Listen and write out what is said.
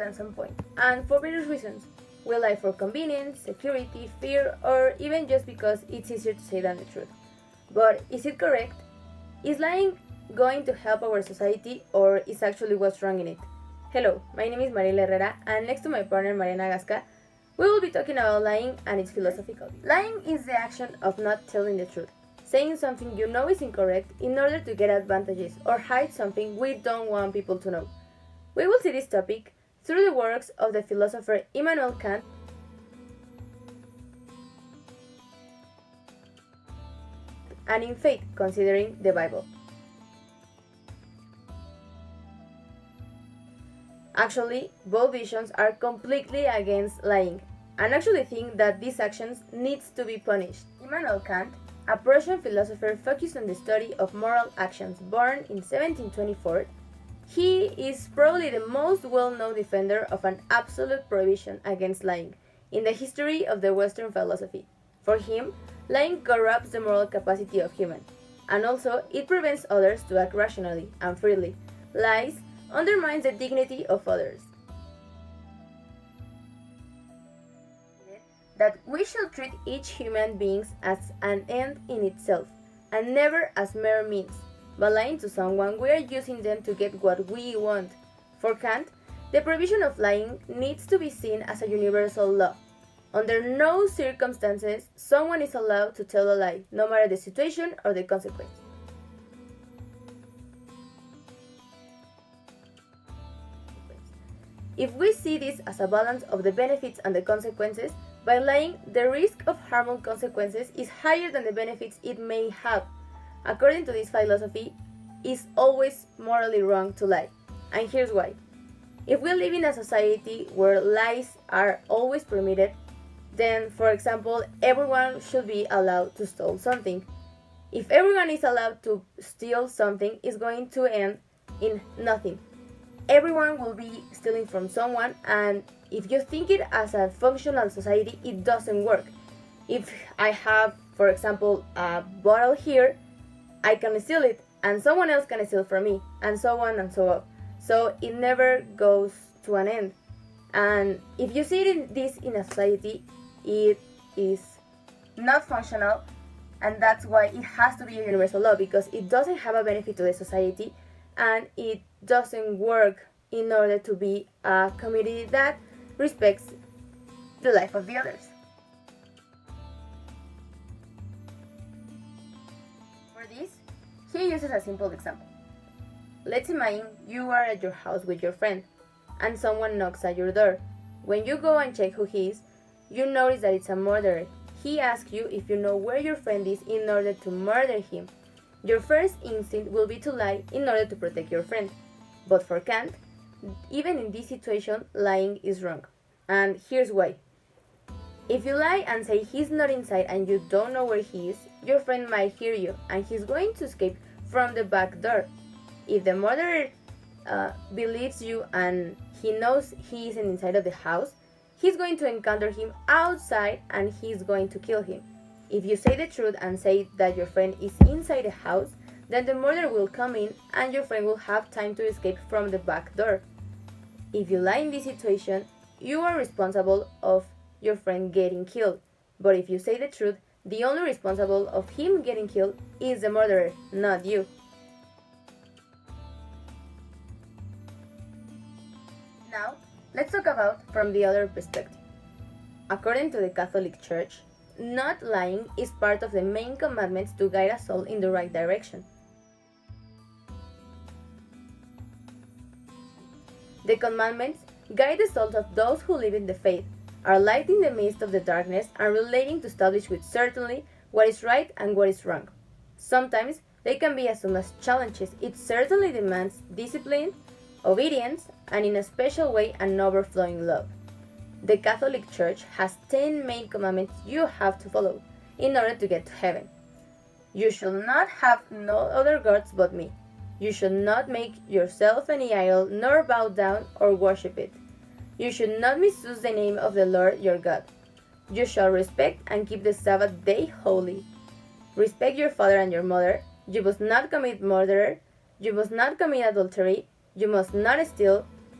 at some point, and for various reasons. We lie for convenience, security, fear, or even just because it's easier to say than the truth. But is it correct? Is lying going to help our society, or is actually what's wrong in it? Hello, my name is Mariela Herrera, and next to my partner Mariana Gasca, we will be talking about lying and its philosophical view. Lying is the action of not telling the truth, saying something you know is incorrect in order to get advantages or hide something we don't want people to know. We will see this topic through the works of the philosopher Immanuel Kant and in faith, considering the Bible. Actually, both visions are completely against lying, and actually think that these actions needs to be punished. Immanuel Kant, a Prussian philosopher focused on the study of moral actions, born in 1724, he is probably the most well-known defender of an absolute prohibition against lying in the history of the Western philosophy. For him, lying corrupts the moral capacity of humans, and also it prevents others to act rationally and freely. Lies undermines the dignity of others. That we should treat each human being as an end in itself, and never as mere means. By lying to someone, we are using them to get what we want. For Kant, the prohibition of lying needs to be seen as a universal law. Under no circumstances, someone is allowed to tell a lie, no matter the situation or the consequence. If we see this as a balance of the benefits and the consequences, by lying, the risk of harmful consequences is higher than the benefits it may have. According to this philosophy, it's always morally wrong to lie. And here's why. If we live in a society where lies are always permitted, then, for example, everyone should be allowed to steal something. If everyone is allowed to steal something, it's going to end in nothing. Everyone will be stealing from someone, and if you think it as a functional society, it doesn't work. If I have, for example, a bottle here, I can steal it, and someone else can steal from me, and so on and so on. So it never goes to an end. And if you see this in a society, it is not functional, and that's why it has to be a universal law, because it doesn't have a benefit to the society, and it doesn't work in order to be a community that respects the life of the others. For this, he uses a simple example. Let's imagine you are at your house with your friend, and someone knocks at your door. When you go and check who he is, you notice that it's a murderer. He asks you if you know where your friend is in order to murder him. Your first instinct will be to lie in order to protect your friend. But for Kant, even in this situation, lying is wrong. And here's why. If you lie and say he's not inside and you don't know where he is, your friend might hear you and he's going to escape from the back door. If the murderer believes you and he knows he isn't inside of the house, he's going to encounter him outside and he's going to kill him. If you say the truth and say that your friend is inside the house, then the murderer will come in and your friend will have time to escape from the back door. If you lie in this situation, you are responsible of your friend getting killed. But if you say the truth, the only responsible of him getting killed is the murderer, not you. Now, let's talk about from the other perspective. According to the Catholic Church, not lying is part of the main commandments to guide us all in the right direction. The commandments guide the souls of those who live in the faith, are light in the midst of the darkness, and relating to establish with certainty what is right and what is wrong. Sometimes they can be assumed as challenges. It certainly demands discipline, obedience, and in a special way an overflowing love. The Catholic Church has 10 main commandments you have to follow in order to get to heaven. You shall not have no other gods but me. You should not make yourself any idol, nor bow down or worship it. You should not misuse the name of the Lord your God. You shall respect and keep the Sabbath day holy. Respect your father and your mother. You must not commit murder. You must not commit adultery. You must not steal.